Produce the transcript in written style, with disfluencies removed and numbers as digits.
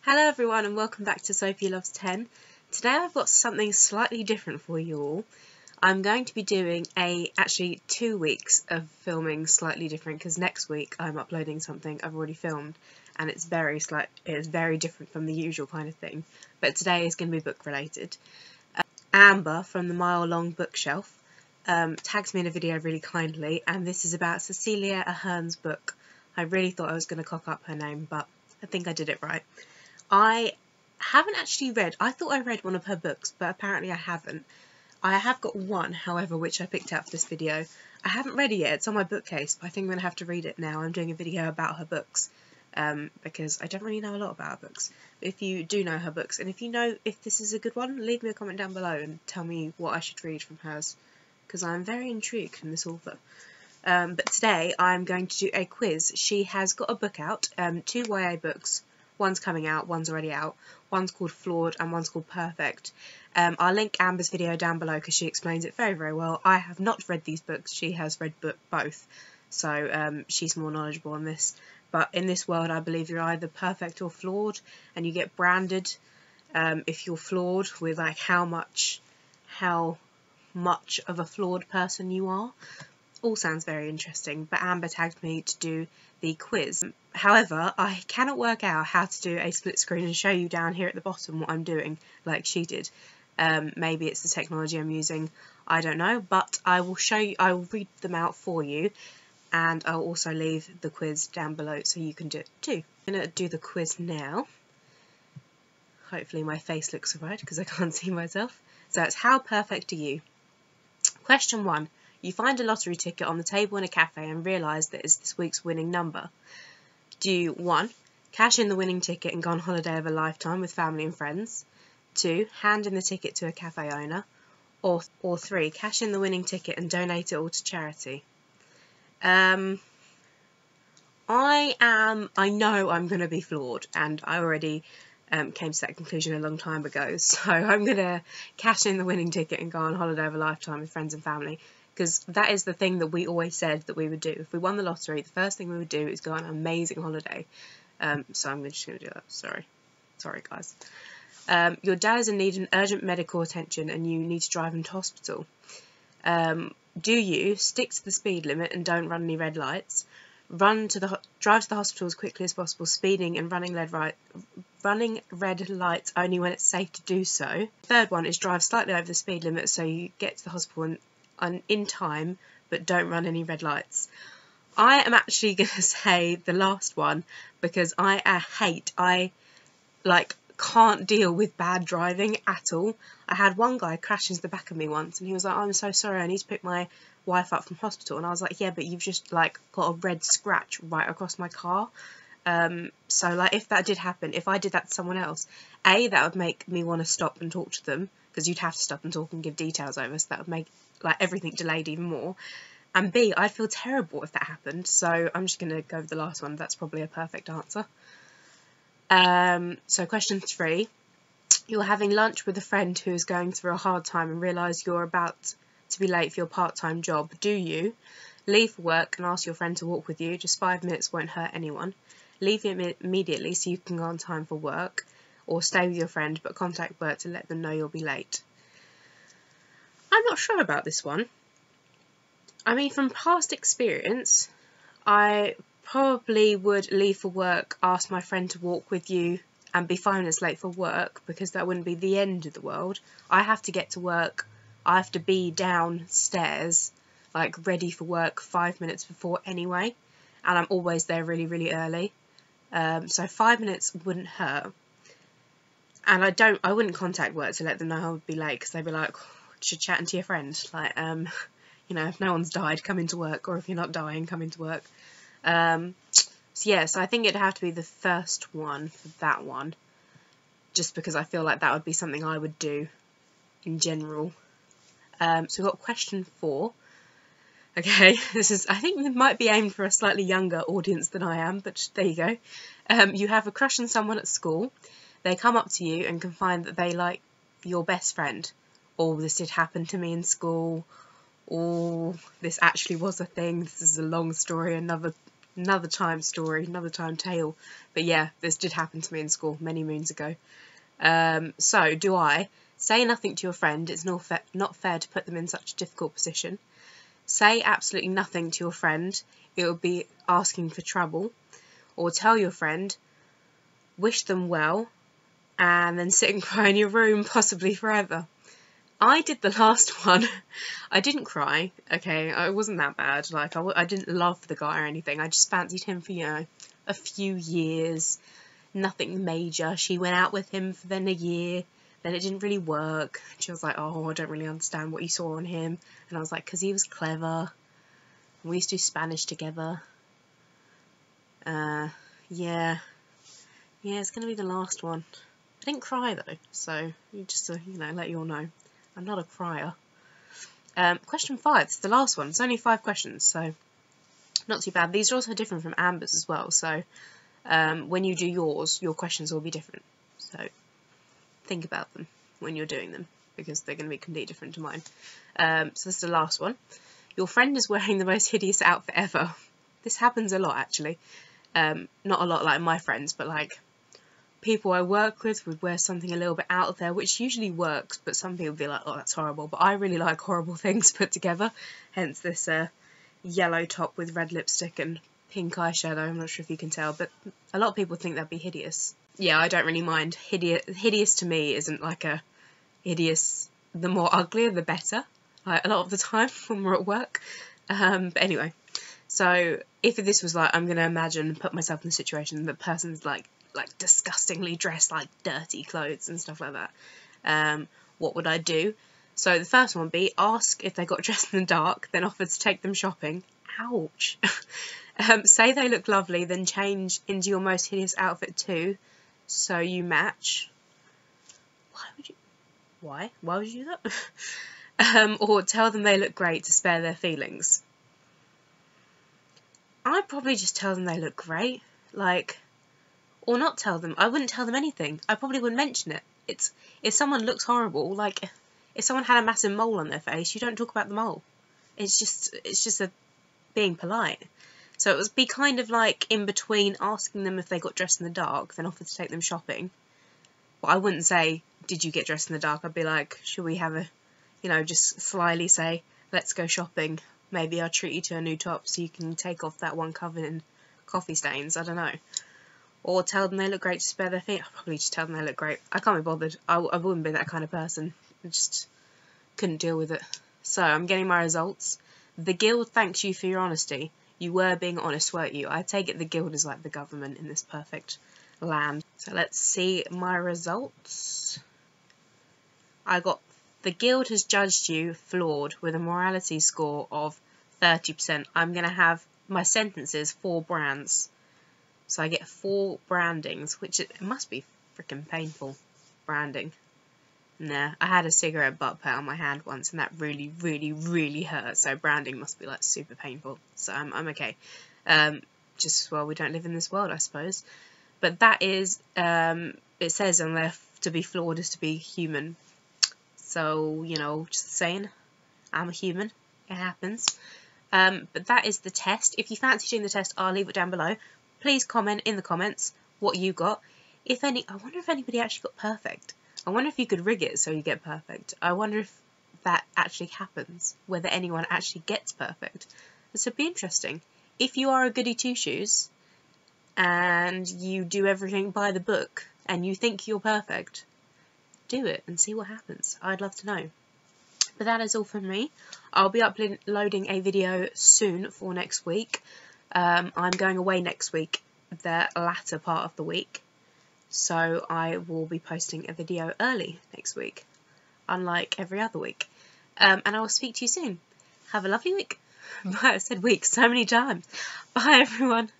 Hello everyone and welcome back to Sophie Loves 10. Today I've got something slightly different for you all. I'm going to be doing actually 2 weeks of filming slightly different because next week I'm uploading something I've already filmed and it's very different from the usual kind of thing. But today is going to be book related. Amber from the Mile Long Bookshelf tagged me in a video really kindly, and this is about Cecilia Ahern's book. I really thought I was going to cock up her name, but I think I did it right. I haven't actually read, I thought I read one of her books, but apparently I haven't. I have got one, however, which I picked out for this video. I haven't read it yet, it's on my bookcase, but I think I'm going to have to read it now. I'm doing a video about her books, because I don't really know a lot about her books. But if you do know her books, and if you know if this is a good one, leave me a comment down below and tell me what I should read from hers, because I'm very intrigued in this author. But today I'm going to do a quiz. She has got a book out, 2 YA books. One's coming out, one's already out. One's called Flawed and one's called Perfect. I'll link Amber's video down below because she explains it very, very well. I have not read these books. She has read both. So she's more knowledgeable on this. But in this world, I believe you're either perfect or flawed, and you get branded if you're flawed with like how much of a flawed person you are. All sounds very interesting, but Amber tagged me to do the quiz. However, I cannot work out how to do a split screen and show you down here at the bottom what I'm doing like she did. Maybe it's the technology I'm using, I don't know, but I will show you, I will read them out for you, and I'll also leave the quiz down below so you can do it too. I'm going to do the quiz now. Hopefully my face looks alright because I can't see myself. So it's how perfect are you? Question 1. You find a lottery ticket on the table in a cafe and realise that it's this week's winning number. Do you 1. Cash in the winning ticket and go on holiday of a lifetime with family and friends? 2. Hand in the ticket to a cafe owner? Or 3. Cash in the winning ticket and donate it all to charity? I know I'm going to be flawed, and I already came to that conclusion a long time ago, so I'm going to cash in the winning ticket and go on holiday of a lifetime with friends and family. Because that is the thing that we always said that we would do. If we won the lottery, the first thing we would do is go on an amazing holiday. So I'm just going to do that. Sorry guys. Your dad is in need of urgent medical attention and you need to drive him to hospital. Do you stick to the speed limit and don't run any red lights? Drive to the hospital as quickly as possible, speeding and running red lights only when it's safe to do so. Third one is drive slightly over the speed limit so you get to the hospital in time, but don't run any red lights. I am actually going to say the last one because I can't deal with bad driving at all. I had one guy crash into the back of me once and he was like, I'm so sorry, I need to pick my wife up from hospital, and I was like, yeah, but you've just like got a red scratch right across my car. So like if that did happen, if I did that to someone else, A, that would make me want to stop and talk to them, because you'd have to stop and talk and give details over, so that would make like everything delayed even more. And B, I'd feel terrible if that happened, so I'm just going to go with the last one. That's probably a perfect answer. So question 3. You're having lunch with a friend who is going through a hard time and realise you're about to be late for your part-time job. Do you leave for work and ask your friend to walk with you? Just 5 minutes won't hurt anyone. Leave immediately so you can go on time for work, or stay with your friend but contact work to let them know you'll be late. I'm not sure about this one. I mean, from past experience, I probably would leave for work, ask my friend to walk with you, and be 5 minutes late for work, because that wouldn't be the end of the world. I have to get to work, I have to be downstairs, like ready for work 5 minutes before anyway, and I'm always there really, really early. So 5 minutes wouldn't hurt. And I wouldn't contact work to let them know I would be late, because they'd be like, should chatting to your friend, like, you know, if no one's died, come into work, or if you're not dying, come into work. So yeah, so I think it'd have to be the first one for that one, just because I feel like that would be something I would do in general. So we've got question 4. Okay, I think it might be aimed for a slightly younger audience than I am, but there you go. You have a crush on someone at school. They come up to you and can find that they like your best friend. Oh, this did happen to me in school. Or this actually was a thing. This is a long story, another another time story, another time tale. But yeah, this did happen to me in school many moons ago. So, do I say nothing to your friend? It's not fair to put them in such a difficult position. Say absolutely nothing to your friend. It would be asking for trouble. Or tell your friend, wish them well, and then sit and cry in your room, possibly forever. I did the last one. I didn't cry, okay, it wasn't that bad. Like, I didn't love the guy or anything. I just fancied him for, you know, a few years. Nothing major. She went out with him for then a year. Then it didn't really work. She was like, oh, I don't really understand what you saw on him. And I was like, because he was clever. We used to do Spanish together. Yeah, it's going to be the last one. I didn't cry though, so just to, you know, let you all know, I'm not a crier. Question 5, it's the last one. It's only 5 questions, so not too bad. These are also different from Amber's as well, so when you do yours, your questions will be different. So think about them when you're doing them, because they're going to be completely different to mine. So this is the last one. Your friend is wearing the most hideous outfit ever. This happens a lot, actually. Not a lot like my friends, but like people I work with would wear something a little bit out there, which usually works, but some people would be like, oh, that's horrible. But I really like horrible things put together, hence this yellow top with red lipstick and pink eyeshadow. I'm not sure if you can tell, but a lot of people think that'd be hideous. Yeah, I don't really mind. Hideous to me isn't like a hideous, the more uglier the better, like a lot of the time when we're at work. But anyway, so if this was like, I'm going to imagine, put myself in the situation, the person's like disgustingly dressed, like dirty clothes and stuff like that, what would I do? So the first one would be ask if they got dressed in the dark, then offer to take them shopping. Ouch. Say they look lovely, then change into your most hideous outfit too, so you match. Why would you do that? Or tell them they look great to spare their feelings. I'd probably just tell them they look great, like, or not tell them. I wouldn't tell them anything. I probably wouldn't mention it. It's, if someone looks horrible, like if someone had a massive mole on their face, you don't talk about the mole. It's just a being polite. So it would be kind of like in between asking them if they got dressed in the dark, then offer to take them shopping. But I wouldn't say, did you get dressed in the dark? I'd be like, should we have a, you know, just slyly say, let's go shopping. Maybe I'll treat you to a new top so you can take off that one covered in coffee stains. I don't know. Or tell them they look great to spare their feet. I'll probably just tell them they look great. I can't be bothered. I wouldn't be that kind of person. I just couldn't deal with it. So I'm getting my results. The guild thanks you for your honesty. You were being honest, weren't you? I take it the guild is like the government in this perfect land. So let's see my results. I got, the guild has judged you flawed with a morality score of 30%. I'm going to have my sentences 4 brands. So I get 4 brandings, which it must be freaking painful, branding. Nah, I had a cigarette butt put on my hand once and that really, really, really hurt. So branding must be like super painful. So I'm okay. Just, well, we don't live in this world, I suppose. But that is, it says on there, to be flawed is to be human. So, you know, just saying, I'm a human. It happens. But that is the test. If you fancy doing the test, I'll leave it down below. Please comment in the comments what you got. If any, I wonder if anybody actually got perfect. I wonder if you could rig it so you get perfect. I wonder if that actually happens, whether anyone actually gets perfect. This would be interesting. If you are a goody two-shoes and you do everything by the book and you think you're perfect, do it and see what happens. I'd love to know. But that is all from me. I'll be uploading a video soon for next week. I'm going away next week, the latter part of the week. So I will be posting a video early next week, unlike every other week. And I will speak to you soon. Have a lovely week. I said week so many times. Bye everyone.